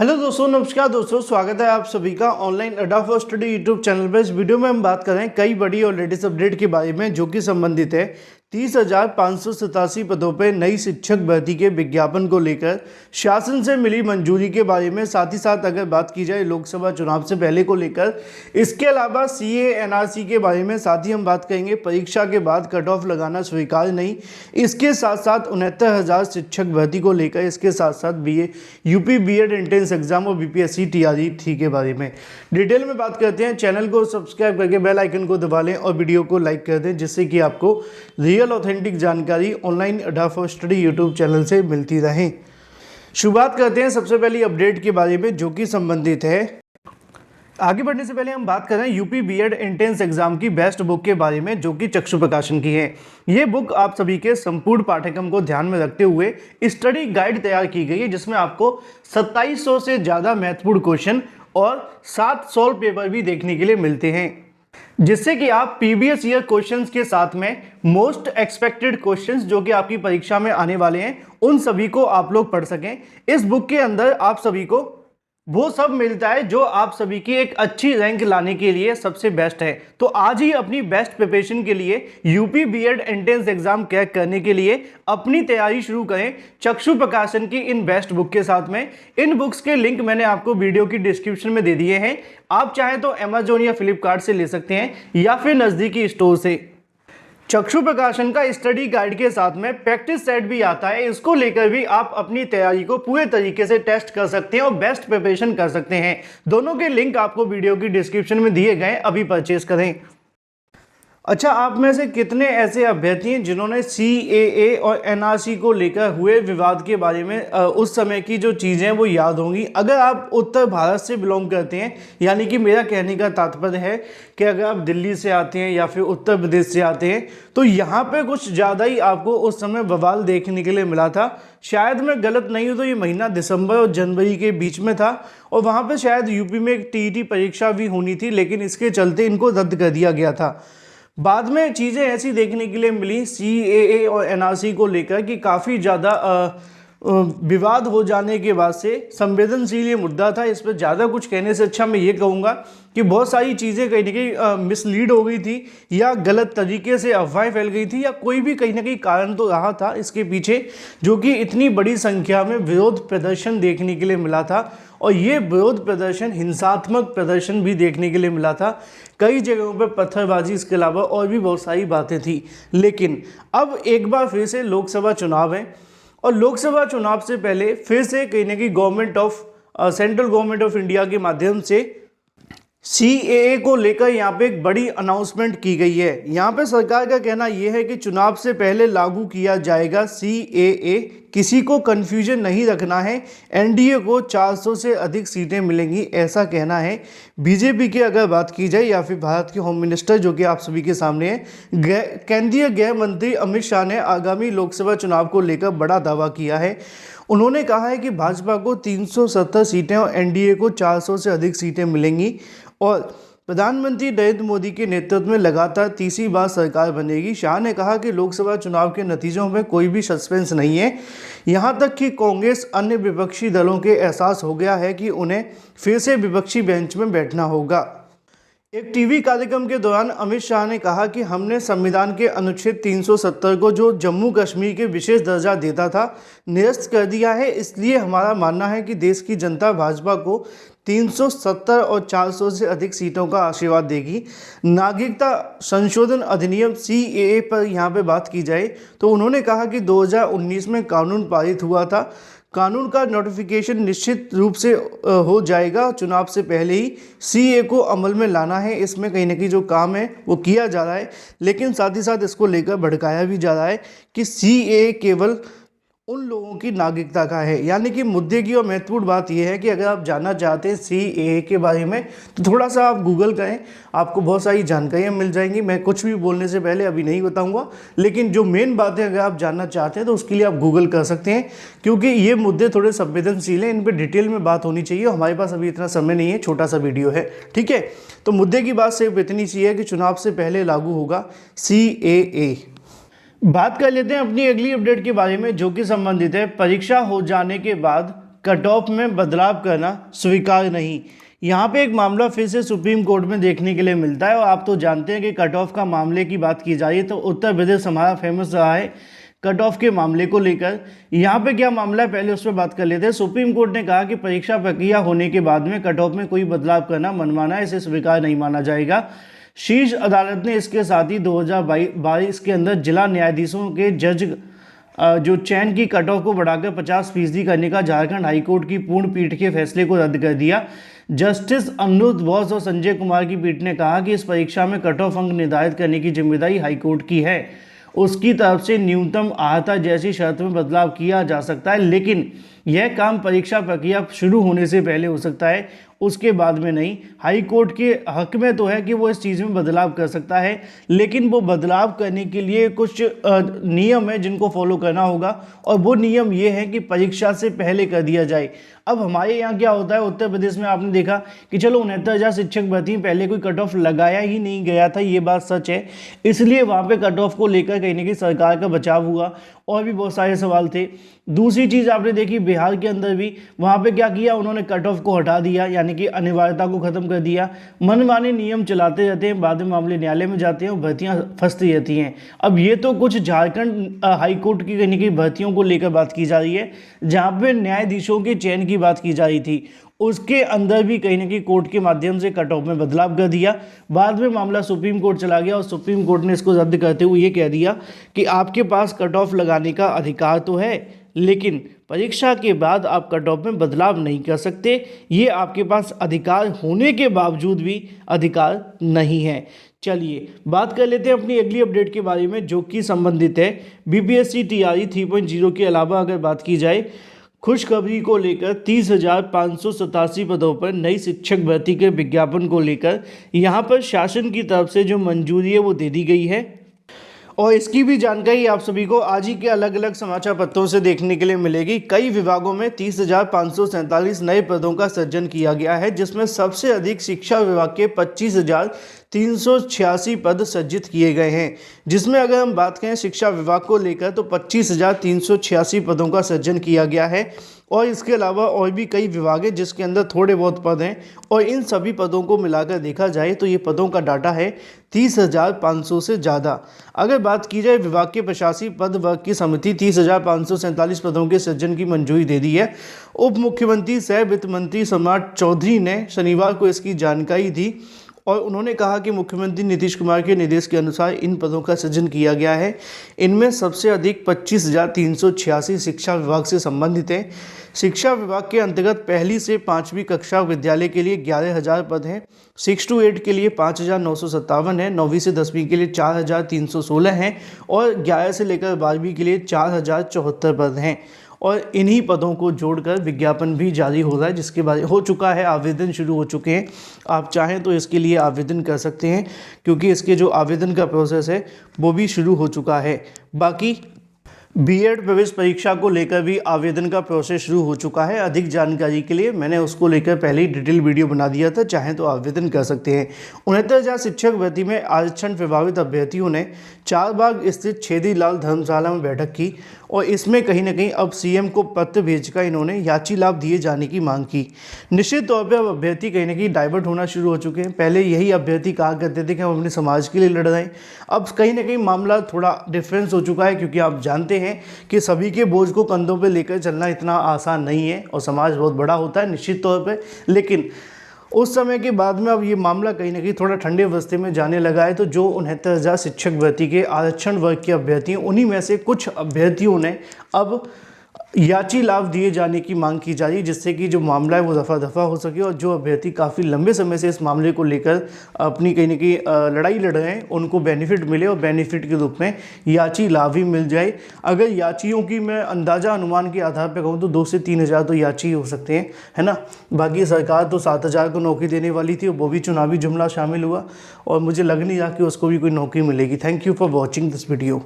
Hello दोस्तों, नमस्कार दोस्तों, स्वागत है आप सभी का ऑनलाइन अड्डा फॉर स्टडी यूट्यूब चैनल पर। इस वीडियो में हम बात कर रहे हैं कई बड़ी और लेटेस्ट अपडेट के बारे में जो कि संबंधित है 30,587 पदों पर नई शिक्षक भर्ती के विज्ञापन को लेकर शासन से मिली मंजूरी के बारे में। साथ ही साथ अगर बात की जाए लोकसभा चुनाव से पहले को लेकर, इसके अलावा सीए एनआरसी के बारे में। साथ ही हम बात करेंगे परीक्षा के बाद कट ऑफ लगाना स्वीकार नहीं, इसके साथ साथ 69,000 शिक्षक भर्ती को लेकर, इसके साथ साथ यूपी बीएड एंट्रेंस एग्जाम और बीपीएससी टीआरई के बारे में डिटेल में बात करते हैं। चैनल को सब्सक्राइब करके बेल आइकन को दबा लें और वीडियो को लाइक कर दें, जिससे कि आपको रियल ऑथेंटिक जानकारी ऑनलाइन अड्डा फॉर स्टडी यूट्यूब चैनल से मिलती रहे। शुरुआत करते हैं सबसे पहली अपडेट के बारे में जो कि संबंधित है। आगे बढ़ने से पहले हम बात करें यूपी बीएड एंट्रेंस एग्जाम की बेस्ट बुक के बारे में जो कि चक्षु प्रकाशन की है। ये बुक आप सभी के संपूर्ण पाठ्यक्रम को ध्यान में रखते हुए स्टडी गाइड तैयार की गई है, जिसमें आपको 2700 से ज़्यादा महत्वपूर्ण क्वेश्चन और 7 सॉल्व पेपर भी देखने के लिए मिलते हैं, जिससे कि आप प्रीवियस ईयर क्वेश्चंस के साथ में मोस्ट एक्सपेक्टेड क्वेश्चंस जो कि आपकी परीक्षा में आने वाले हैं उन सभी को आप लोग पढ़ सकें। इस बुक के अंदर आप सभी को वो सब मिलता है जो आप सभी की एक अच्छी रैंक लाने के लिए सबसे बेस्ट है। तो आज ही अपनी बेस्ट प्रिपरेशन के लिए UP BEd entrance exam crack करने के लिए अपनी तैयारी शुरू करें चक्षु प्रकाशन की इन बेस्ट बुक के साथ में। इन बुक्स के लिंक मैंने आपको वीडियो की डिस्क्रिप्शन में दे दिए हैं। आप चाहें तो अमेजोन या फ्लिपकार्ट से ले सकते हैं या फिर नज़दीकी स्टोर से। चक्षु प्रकाशन का स्टडी गाइड के साथ में प्रैक्टिस सेट भी आता है, इसको लेकर भी आप अपनी तैयारी को पूरे तरीके से टेस्ट कर सकते हैं और बेस्ट प्रिपरेशन कर सकते हैं। दोनों के लिंक आपको वीडियो की डिस्क्रिप्शन में दिए गए, अभी परचेज करें। अच्छा, आप में से कितने ऐसे अभ्यर्थी हैं जिन्होंने सीएए और एनआरसी को लेकर हुए विवाद के बारे में उस समय की जो चीज़ें हैं वो याद होंगी? अगर आप उत्तर भारत से बिलोंग करते हैं, यानी कि मेरा कहने का तात्पर्य है कि अगर आप दिल्ली से आते हैं या फिर उत्तर प्रदेश से आते हैं तो यहाँ पे कुछ ज़्यादा ही आपको उस समय बवाल देखने के लिए मिला था। शायद मैं गलत नहीं हूँ तो ये महीना दिसंबर और जनवरी के बीच में था और वहाँ पर शायद यूपी में एक टीईटी परीक्षा भी होनी थी, लेकिन इसके चलते इनको रद्द कर दिया गया था। बाद में चीज़ें ऐसी देखने के लिए मिली सीएए और एनआरसी को लेकर कि काफ़ी ज़्यादा विवाद हो जाने के बाद से संवेदनशील ये मुद्दा था। इस पर ज़्यादा कुछ कहने से अच्छा मैं ये कहूँगा कि बहुत सारी चीज़ें कहीं ना कहीं मिसलीड हो गई थी या गलत तरीके से अफवाहें फैल गई थी या कोई भी कहीं ना कहीं कारण तो रहा था इसके पीछे, जो कि इतनी बड़ी संख्या में विरोध प्रदर्शन देखने के लिए मिला था। और ये विरोध प्रदर्शन हिंसात्मक प्रदर्शन भी देखने के लिए मिला था। कई जगहों पर पत्थरबाजी, इसके अलावा और भी बहुत सारी बातें थी। लेकिन अब एक बार फिर से लोकसभा चुनाव है और लोकसभा चुनाव से पहले फिर से कहीं ना कहीं सेंट्रल गवर्नमेंट ऑफ इंडिया के माध्यम से सीएए को लेकर यहाँ पे एक बड़ी अनाउंसमेंट की गई है। यहाँ पे सरकार का कहना यह है कि चुनाव से पहले लागू किया जाएगा सीएए, किसी को कंफ्यूजन नहीं रखना है। एनडीए को 400 से अधिक सीटें मिलेंगी, ऐसा कहना है। बीजेपी की अगर बात की जाए या फिर भारत के होम मिनिस्टर जो कि आप सभी के सामने है, केंद्रीय गृह मंत्री अमित शाह ने आगामी लोकसभा चुनाव को लेकर बड़ा दावा किया है। उन्होंने कहा है कि भाजपा को 370 सीटें और एनडीए को 400 से अधिक सीटें मिलेंगी और प्रधानमंत्री नरेंद्र मोदी के नेतृत्व में लगातार तीसरी बार सरकार बनेगी। शाह ने कहा कि लोकसभा चुनाव के नतीजों में कोई भी सस्पेंस नहीं है, यहाँ तक कि कांग्रेस अन्य विपक्षी दलों के एहसास हो गया है कि उन्हें फिर से विपक्षी बेंच में बैठना होगा। एक टीवी कार्यक्रम के दौरान अमित शाह ने कहा कि हमने संविधान के अनुच्छेद 370 को, जो जम्मू कश्मीर के विशेष दर्जा देता था, निरस्त कर दिया है। इसलिए हमारा मानना है कि देश की जनता भाजपा को 370 और 400 से अधिक सीटों का आशीर्वाद देगी। नागरिकता संशोधन अधिनियम सीएए पर यहाँ पे बात की जाए तो उन्होंने कहा कि 2019 में कानून पारित हुआ था। कानून का नोटिफिकेशन निश्चित रूप से हो जाएगा। चुनाव से पहले ही सीए को अमल में लाना है, इसमें कहीं ना कहीं जो काम है वो किया जा रहा है। लेकिन साथ ही साथ इसको लेकर भड़काया भी जा रहा है कि सीए केवल उन लोगों की नागरिकता का है। यानी कि मुद्दे की और महत्वपूर्ण बात यह है कि अगर आप जानना चाहते हैं सीएए के बारे में तो थोड़ा सा आप गूगल करें, आपको बहुत सारी जानकारियाँ मिल जाएंगी। मैं कुछ भी बोलने से पहले अभी नहीं बताऊंगा, लेकिन जो मेन बात है अगर आप जानना चाहते हैं तो उसके लिए आप गूगल कर सकते हैं, क्योंकि ये मुद्दे थोड़े संवेदनशील हैं, इन पर डिटेल में बात होनी चाहिए। हमारे पास अभी इतना समय नहीं है, छोटा सा वीडियो है, ठीक है। तो मुद्दे की बात सिर्फ इतनी सी है कि चुनाव से पहले लागू होगा सीएए। बात कर लेते हैं अपनी अगली अपडेट के बारे में जो कि संबंधित है परीक्षा हो जाने के बाद कट ऑफ में बदलाव करना स्वीकार नहीं। यहाँ पे एक मामला फिर से सुप्रीम कोर्ट में देखने के लिए मिलता है और आप तो जानते हैं कि कट ऑफ का मामले की बात की जाए तो उत्तर प्रदेश हमारा फेमस रहा है कट ऑफ के मामले को लेकर। यहाँ पे क्या मामला है पहले उस पर बात कर लेते हैं। सुप्रीम कोर्ट ने कहा कि परीक्षा प्रक्रिया होने के बाद में कट ऑफ में कोई बदलाव करना मनमाना है, इसे स्वीकार नहीं माना जाएगा। शीर्ष अदालत ने इसके साथ ही 2022 के अंदर जिला न्यायाधीशों के जज जो चयन की कट ऑफ को बढ़ाकर 50% करने का झारखंड हाईकोर्ट की पूर्ण पीठ के फैसले को रद्द कर दिया। जस्टिस अनिरुद्ध बोस और संजय कुमार की पीठ ने कहा कि इस परीक्षा में कट ऑफ अंक निर्धारित करने की जिम्मेदारी हाईकोर्ट की है, उसकी तरफ से न्यूनतम अर्हता जैसी शर्त में बदलाव किया जा सकता है, लेकिन यह काम परीक्षा प्रक्रिया शुरू होने से पहले हो सकता है, उसके बाद में नहीं। हाई कोर्ट के हक में तो है कि वो इस चीज़ में बदलाव कर सकता है, लेकिन वो बदलाव करने के लिए कुछ नियम है जिनको फॉलो करना होगा और वो नियम ये है कि परीक्षा से पहले कर दिया जाए। अब हमारे यहाँ क्या होता है, उत्तर प्रदेश में आपने देखा कि चलो 69,000 शिक्षक भर्ती पहले कोई कट ऑफ लगाया ही नहीं गया था, ये बात सच है, इसलिए वहाँ पे कट ऑफ को लेकर कहीं ना कहीं सरकार का बचाव हुआ और भी बहुत सारे सवाल थे। दूसरी चीज़ आपने देखी बिहार के अंदर भी, वहाँ पे क्या किया उन्होंने, कट ऑफ को हटा दिया, यानी कि अनिवार्यता को खत्म कर दिया। मनमाने नियम चलाते रहते हैं, बाद में मामले न्यायालय में जाते हैं और भर्तियाँ फंसती रहती हैं। अब ये तो कुछ झारखंड हाईकोर्ट की कहीं ना कहीं भर्तियों को लेकर बात की जा रही है, जहाँ पे न्यायाधीशों के चयन की बात की जा रही थी, उसके अंदर भी कहीं ना कहीं कोर्ट के माध्यम से कट ऑफ में बदलाव कर दिया। बाद में मामला सुप्रीम कोर्ट चला गया और सुप्रीम कोर्ट ने इसको रद्द करते हुए ये कह दिया कि आपके पास कट ऑफ लगाने का अधिकार तो है, लेकिन परीक्षा के बाद आप कट ऑफ में बदलाव नहीं कर सकते, ये आपके पास अधिकार होने के बावजूद भी अधिकार नहीं है। चलिए बात कर लेते हैं अपनी अगली अपडेट के बारे में, जो कि संबंधित है बीपीएससी टीआरई 3.0 के अलावा अगर बात की जाए खुशखबरी को लेकर 30,587 पदों पर नई शिक्षक भर्ती के विज्ञापन को लेकर यहाँ पर शासन की तरफ से जो मंजूरी है वो दे दी गई है और इसकी भी जानकारी आप सभी को आज ही के अलग अलग समाचार पत्रों से देखने के लिए मिलेगी। कई विभागों में 30,547 नए पदों का सृजन किया गया है, जिसमें सबसे अधिक शिक्षा विभाग के 25,386 पद सृजित किए गए हैं, जिसमें अगर हम बात करें शिक्षा विभाग को लेकर तो 25,386 पदों का सृजन किया गया है और इसके अलावा और भी कई विभाग हैं जिसके अंदर थोड़े बहुत पद हैं और इन सभी पदों को मिलाकर देखा जाए तो ये पदों का डाटा है 30,500 से ज़्यादा। अगर बात की जाए विभाग के प्रशासकीय पद वर्ग की समिति 30,547 पदों के सृजन की मंजूरी दे दी है। उप मुख्यमंत्री सह वित्त मंत्री सम्राट चौधरी ने शनिवार को इसकी जानकारी दी और उन्होंने कहा कि मुख्यमंत्री नीतीश कुमार के निर्देश के अनुसार इन पदों का सृजन किया गया है। इनमें सबसे अधिक 25,386 शिक्षा विभाग से संबंधित हैं। शिक्षा विभाग के अंतर्गत पहली से 5वीं कक्षा विद्यालय के लिए 11,000 पद हैं, 6 to 8 के लिए 5,957 है, 9वीं से 10वीं के लिए 4,316 हैं और 11 से लेकर 12वीं के लिए 4,074 पद हैं और इन्हीं पदों को जोड़कर विज्ञापन भी जारी हो रहा है, जिसके बारे हो चुका है, आवेदन शुरू हो चुके हैं। आप चाहें तो इसके लिए आवेदन कर सकते हैं क्योंकि इसके जो आवेदन का प्रोसेस है वो भी शुरू हो चुका है। बाकी बीएड प्रवेश परीक्षा को लेकर भी आवेदन का प्रोसेस शुरू हो चुका है। अधिक जानकारी के लिए मैंने उसको लेकर पहले ही डिटेल वीडियो बना दिया था, चाहें तो आवेदन कर सकते हैं। 69,000 शिक्षक भर्ती में आरक्षण प्रभावित अभ्यर्थियों ने चारबाग स्थित छेदी लाल धर्मशाला में बैठक की और इसमें कहीं ना कहीं अब सीएम को पत्र भेजकर इन्होंने याची लाभ दिए जाने की मांग की। निश्चित तौर पर अब अभ्यर्थी कहीं ना कहीं डाइवर्ट होना शुरू हो चुके हैं। पहले यही अभ्यर्थी कहा करते थे कि हम अपने समाज के लिए लड़ रहे हैं, अब कहीं ना कहीं मामला थोड़ा डिफरेंस हो चुका है क्योंकि आप जानते हैं कि सभी के बोझ को कंधों पे लेकर चलना इतना आसान नहीं है और समाज बहुत बड़ा होता है निश्चित तौर पे। लेकिन उस समय के बाद में अब ये मामला कहीं ना कहीं थोड़ा ठंडे अवस्थे में जाने लगा है। तो जो 69,000 शिक्षक भर्ती के आरक्षण वर्ग के अभ्यर्थी हैं, उन्हीं में से कुछ अभ्यर्थियों ने अब याची लाभ दिए जाने की मांग की जा रही है, जिससे कि जो मामला है वो दफ़ा दफ़ा हो सके और जो अभ्यर्थी काफ़ी लंबे समय से इस मामले को लेकर अपनी कहीं ना कहीं लड़ाई लड़ रहे हैं उनको बेनिफिट मिले और बेनिफिट के रूप में याची लाभ ही मिल जाए। अगर याचियों की मैं अंदाज़ा अनुमान के आधार पर कहूँ तो 2 से 3,000 तो याची हो सकते हैं, है ना। बाकी सरकार तो 7,000 को नौकरी देने वाली थी, वो भी चुनावी जुमला शामिल हुआ और मुझे लग नहीं रहा कि उसको भी कोई नौकरी मिलेगी। Thank you for watching this video.